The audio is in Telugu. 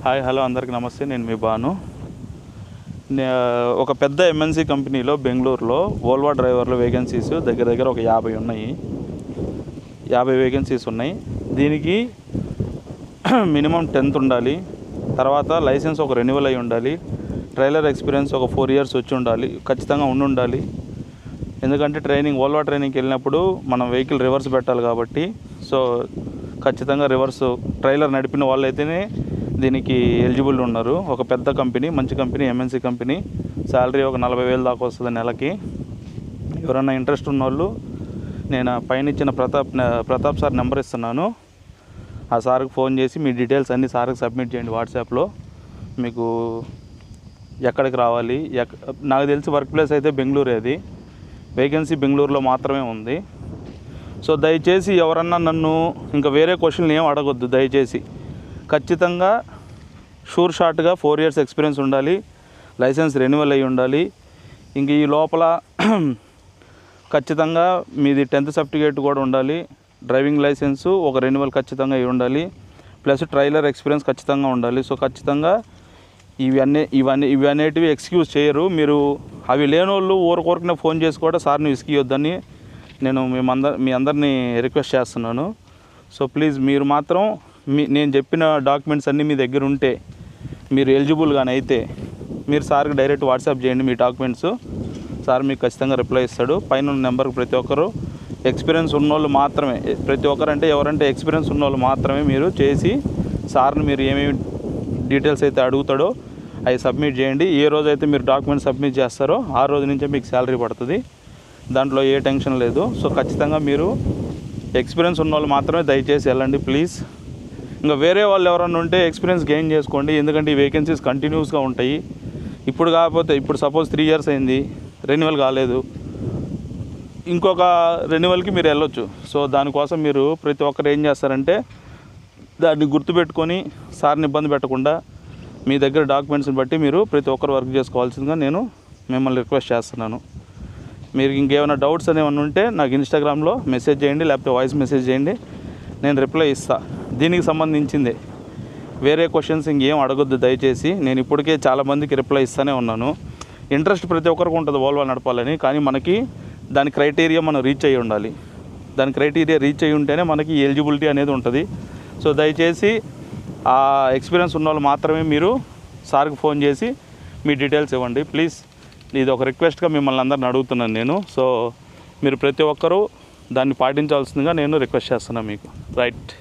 హాయ్ హలో అందరికీ నమస్తే. నేను మీ బాను. ఒక పెద్ద ఎంఎన్సీ కంపెనీలో బెంగళూరులో వోల్వో డ్రైవర్లు వేకెన్సీస్ దగ్గర ఒక 50 ఉన్నాయి. 50 వేకెన్సీస్ ఉన్నాయి. దీనికి మినిమం 10th ఉండాలి. తర్వాత లైసెన్స్ ఒక రెన్యువల్ అయి ఉండాలి. ట్రైలర్ ఎక్స్పీరియన్స్ ఒక 4 years వచ్చి ఉండాలి, ఖచ్చితంగా ఉండాలి. ఎందుకంటే వోల్వో ట్రైనింగ్కి వెళ్ళినప్పుడు మనం వెహికల్ రివర్స్ పెట్టాలి కాబట్టి, సో ఖచ్చితంగా రివర్స్ ట్రైలర్ నడిపిన వాళ్ళైతేనే దీనికి ఎలిజిబుల్ ఉన్నారు. ఒక పెద్ద కంపెనీ, మంచి కంపెనీ, ఎంఎన్సీ కంపెనీ. శాలరీ ఒక 40,000 దాకా వస్తుంది నెలకి. ఎవరన్నా ఇంట్రెస్ట్ ఉన్న వాళ్ళు నేను పైన ఇచ్చిన ప్రతాప్ సార్ నెంబర్ ఇస్తున్నాను. ఆ సార్కి ఫోన్ చేసి మీ డీటెయిల్స్ అన్నీ సార్కి సబ్మిట్ చేయండి వాట్సాప్లో. మీకు ఎక్కడికి రావాలి, నాకు తెలిసి వర్క్ ప్లేస్ అయితే బెంగళూరు. అది వేకెన్సీ బెంగళూరులో మాత్రమే ఉంది. సో దయచేసి ఎవరన్నా నన్ను ఇంకా వేరే క్వశ్చన్లు ఏం అడగొద్దు దయచేసి. ఖచ్చితంగా షార్ట్గా 4 years ఎక్స్పీరియన్స్ ఉండాలి, లైసెన్స్ రెన్యువల్ అయ్యి ఉండాలి. ఇంక ఈ లోపల ఖచ్చితంగా మీది 10th సర్టిఫికేట్ కూడా ఉండాలి, డ్రైవింగ్ లైసెన్సు ఒక రెన్యువల్ ఖచ్చితంగా అయి ఉండాలి, ప్లస్ ట్రైలర్ ఎక్స్పీరియన్స్ ఖచ్చితంగా ఉండాలి. సో ఖచ్చితంగా ఇవన్నిటివి ఎక్స్క్యూజ్ చేయరు. మీరు అవి లేని వాళ్ళు ఊరికొరకునే ఫోన్ చేసి కూడా సార్ని విసిగియొద్దని నేను మీ అందరినీ రిక్వెస్ట్ చేస్తున్నాను. సో ప్లీజ్ మీరు మాత్రం నేను చెప్పిన డాక్యుమెంట్స్ అన్నీ మీ దగ్గర ఉంటే, మీరు ఎలిజిబుల్గానే అయితే మీరు సార్కి డైరెక్ట్ వాట్సాప్ చేయండి మీ డాక్యుమెంట్స్. సార్ మీకు ఖచ్చితంగా రిప్లై ఇస్తాడు. పైన ఉన్న నెంబర్కి ప్రతి ఒక్కరు ఎక్స్పీరియన్స్ ఉన్నోళ్ళు మాత్రమే, ప్రతి ఒక్కరు అంటే ఎవరంటే ఎక్స్పీరియన్స్ ఉన్నోళ్ళు మాత్రమే మీరు చేసి సార్ని మీరు ఏమేమి డీటెయిల్స్ అయితే అడుగుతాడో అవి సబ్మిట్ చేయండి. ఏ రోజైతే మీరు డాక్యుమెంట్స్ సబ్మిట్ చేస్తారో ఆ రోజు నుంచే మీకు శాలరీ పడుతుంది. దాంట్లో ఏ టెన్షన్ లేదు. సో ఖచ్చితంగా మీరు ఎక్స్పీరియన్స్ ఉన్న వాళ్ళు మాత్రమే దయచేసి వెళ్ళండి ప్లీజ్. ఇంకా వేరే వాళ్ళు ఎవరన్నా ఉంటే ఎక్స్పీరియన్స్ గెయిన్ చేసుకోండి. ఎందుకంటే ఈ వేకెన్సీస్ కంటిన్యూస్గా ఉంటాయి. ఇప్పుడు కాకపోతే ఇప్పుడు సపోజ్ 3 years అయింది, రెన్యువల్ కాలేదు, ఇంకొక రెన్యువల్కి మీరు వెళ్ళొచ్చు. సో దానికోసం మీరు ప్రతి ఒక్కరు ఏం చేస్తారంటే దాన్ని గుర్తుపెట్టుకొని సార్ని ఇబ్బంది పెట్టకుండా మీ దగ్గర డాక్యుమెంట్స్ని బట్టి మీరు ప్రతి ఒక్కరు వర్క్ చేసుకోవాల్సిందిగా నేను మిమ్మల్ని రిక్వెస్ట్ చేస్తున్నాను. మీరు ఇంకేమైనా డౌట్స్ అనేవి ఉంటే నాకు ఇన్స్టాగ్రామ్లో మెసేజ్ చేయండి, లేకపోతే వాయిస్ మెసేజ్ చేయండి, నేను రిప్లై ఇస్తాను. దీనికి సంబంధించింది వేరే క్వశ్చన్స్ ఇంకేం అడగొద్దు దయచేసి. నేను ఇప్పటికే చాలామందికి రిప్లై ఇస్తూనే ఉన్నాను. ఇంట్రెస్ట్ ప్రతి ఒక్కరికి ఉంటుంది వోల్వో నడపాలని, కానీ మనకి దాని క్రైటీరియా మనం రీచ్ అయ్యి ఉండాలి. దాని క్రైటీరియా రీచ్ అయ్యి ఉంటేనే మనకి ఎలిజిబిలిటీ అనేది ఉంటుంది. సో దయచేసి ఆ ఎక్స్పీరియన్స్ ఉన్న వాళ్ళు మాత్రమే మీరు సార్కి ఫోన్ చేసి మీ డీటెయిల్స్ ఇవ్వండి ప్లీజ్. ఇది ఒక రిక్వెస్ట్గా మిమ్మల్ని అందరిని అడుగుతున్నాను నేను. సో మీరు ప్రతి ఒక్కరూ దాన్ని పాటించాల్సిందిగా నేను రిక్వెస్ట్ చేస్తున్నాను మీకు. రైట్.